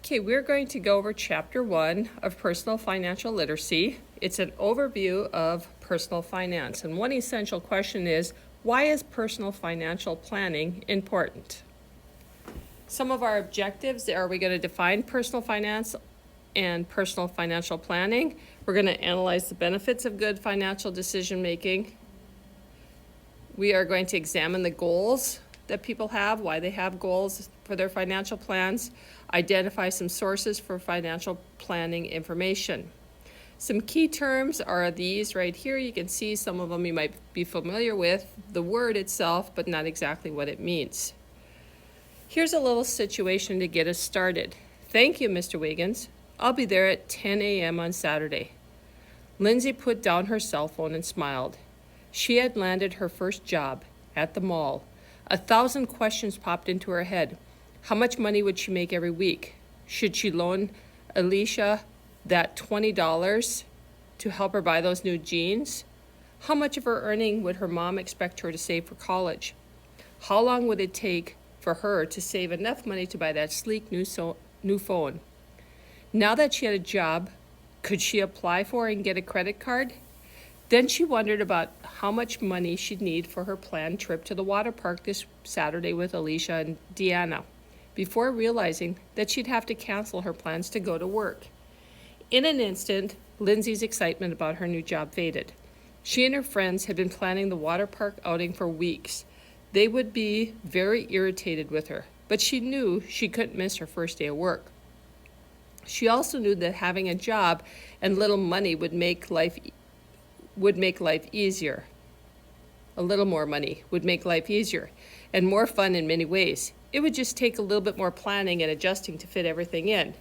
Okay, we're going to go over Chapter 1 of Personal Financial Literacy. It's an overview of personal finance. And one essential question is, why is personal financial planning important? Some of our objectives are we going to define personal finance and personal financial planning. We're going to analyze the benefits of good financial decision making. We are going to examine the goals that people have, why they have goals for their financial plans, identify some sources for financial planning information. Some key terms are these right here. You can see some of them you might be familiar with, the word itself, but not exactly what it means. Here's a little situation to get us started. Thank you, Mr. Wiggins. I'll be there at 10 a.m. on Saturday. Lindsay put down her cell phone and smiled. She had landed her first job at the mall. 1,000 questions popped into her head. How much money would she make every week? Should she loan Alicia that $20 to help her buy those new jeans? How much of her earning would her mom expect her to save for college? How long would it take for her to save enough money to buy that sleek new phone? Now that she had a job, could she apply for and get a credit card? Then she wondered about how much money she'd need for her planned trip to the water park this Saturday with Alicia and Deanna, before realizing that she'd have to cancel her plans to go to work. In an instant, Lindsay's excitement about her new job faded. She and her friends had been planning the water park outing for weeks. They would be very irritated with her, but she knew she couldn't miss her first day of work. She also knew that having a job and little money would make life easier. A little more money would make life easier and more fun in many ways. It would just take a little bit more planning and adjusting to fit everything in.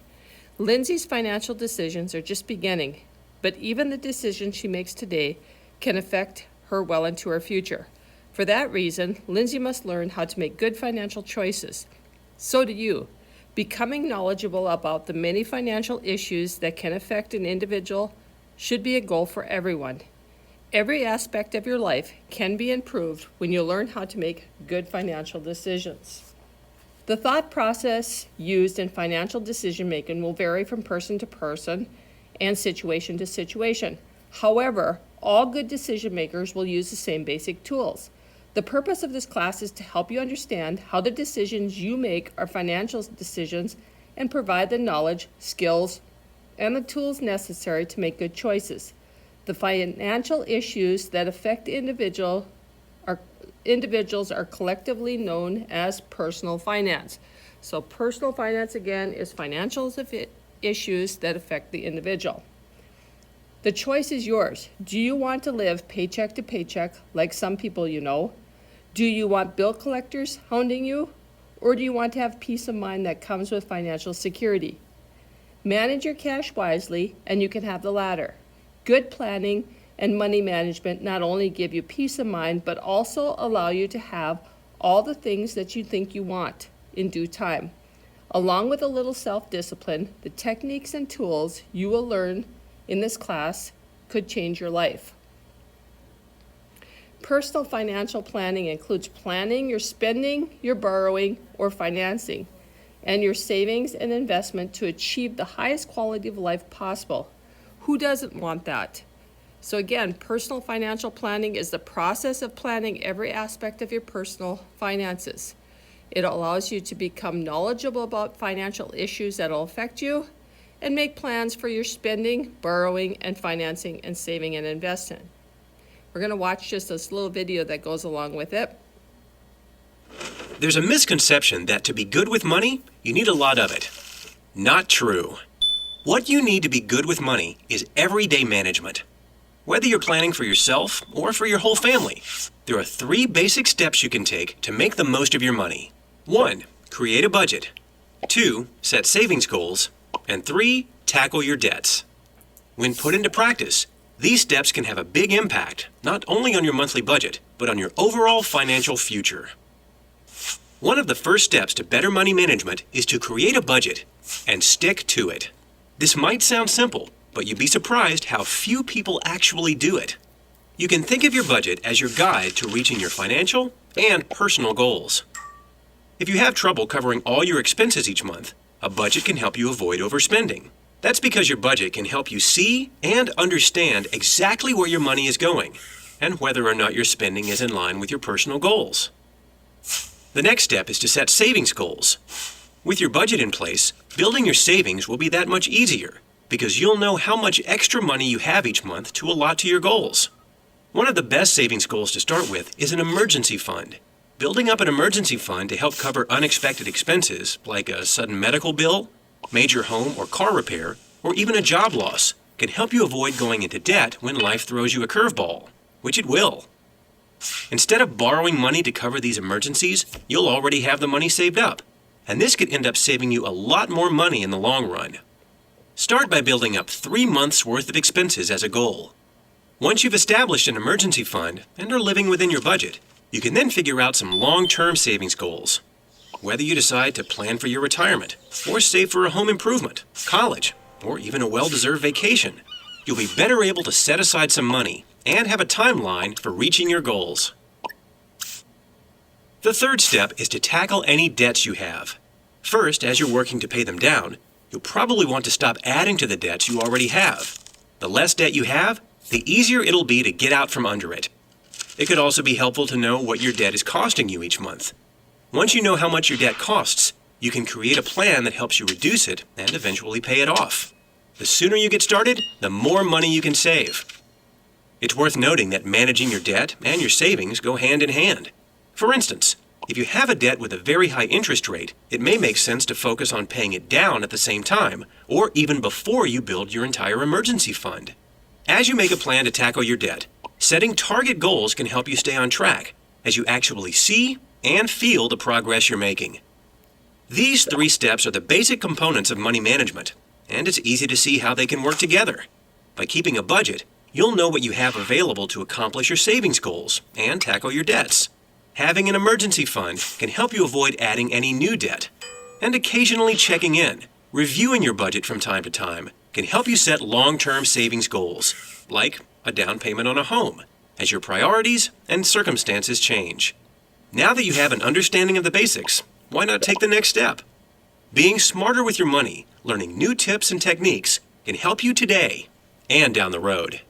Lindsay's financial decisions are just beginning, but even the decisions she makes today can affect her well into her future. For that reason, Lindsay must learn how to make good financial choices. So do you. Becoming knowledgeable about the many financial issues that can affect an individual should be a goal for everyone. Every aspect of your life can be improved when you learn how to make good financial decisions. The thought process used in financial decision making will vary from person to person and situation to situation. However, all good decision makers will use the same basic tools. The purpose of this class is to help you understand how the decisions you make are financial decisions and provide the knowledge, skills, and the tools necessary to make good choices. The financial issues that affect individuals are collectively known as personal finance. So personal finance, again, is financial issues that affect the individual. The choice is yours. Do you want to live paycheck to paycheck like some people you know? Do you want bill collectors hounding you? Or do you want to have peace of mind that comes with financial security? Manage your cash wisely, and you can have the latter. Good planning and money management not only give you peace of mind, but also allow you to have all the things that you think you want in due time. Along with a little self-discipline, the techniques and tools you will learn in this class could change your life. Personal financial planning includes planning your spending, your borrowing, or financing, and your savings and investment to achieve the highest quality of life possible. Who doesn't want that? So again, personal financial planning is the process of planning every aspect of your personal finances. It allows you to become knowledgeable about financial issues that will affect you and make plans for your spending, borrowing, and financing, and saving and investing. We're going to watch just this little video that goes along with it. There's a misconception that to be good with money, you need a lot of it. Not true. What you need to be good with money is everyday management. Whether you're planning for yourself or for your whole family, there are 3 basic steps you can take to make the most of your money. 1. Create a budget. 2. Set savings goals. And 3. Tackle your debts. When put into practice, these steps can have a big impact, not only on your monthly budget, but on your overall financial future. One of the first steps to better money management is to create a budget and stick to it. This might sound simple, but you'd be surprised how few people actually do it. You can think of your budget as your guide to reaching your financial and personal goals. If you have trouble covering all your expenses each month, A budget can help you avoid overspending. That's because your budget can help you see and understand exactly where your money is going and whether or not your spending is in line with your personal goals. The next step is to set savings goals. With your budget in place, building your savings will be that much easier because you'll know how much extra money you have each month to allot to your goals. One of the best savings goals to start with is an emergency fund. Building up an emergency fund to help cover unexpected expenses like a sudden medical bill, major home or car repair, or even a job loss can help you avoid going into debt when life throws you a curveball, which it will. Instead of borrowing money to cover these emergencies, you'll already have the money saved up, and this could end up saving you a lot more money in the long run. Start by building up 3 months' worth of expenses as a goal. Once you've established an emergency fund and are living within your budget, you can then figure out some long-term savings goals. Whether you decide to plan for your retirement, or save for a home improvement, college, or even a well-deserved vacation, you'll be better able to set aside some money and have a timeline for reaching your goals. The third step is to tackle any debts you have. First, as you're working to pay them down, you'll probably want to stop adding to the debts you already have. The less debt you have, the easier it'll be to get out from under it. It could also be helpful to know what your debt is costing you each month. Once you know how much your debt costs, you can create a plan that helps you reduce it and eventually pay it off. The sooner you get started, the more money you can save. It's worth noting that managing your debt and your savings go hand in hand. For instance, if you have a debt with a very high interest rate, it may make sense to focus on paying it down at the same time, or even before you build your entire emergency fund. As you make a plan to tackle your debt, setting target goals can help you stay on track as you actually see and feel the progress you're making. These 3 steps are the basic components of money management, and it's easy to see how they can work together. By keeping a budget, you'll know what you have available to accomplish your savings goals and tackle your debts. Having an emergency fund can help you avoid adding any new debt. And occasionally checking in, reviewing your budget from time to time, can help you set long-term savings goals, like a down payment on a home, as your priorities and circumstances change. Now that you have an understanding of the basics, why not take the next step? Being smarter with your money, learning new tips and techniques, can help you today and down the road.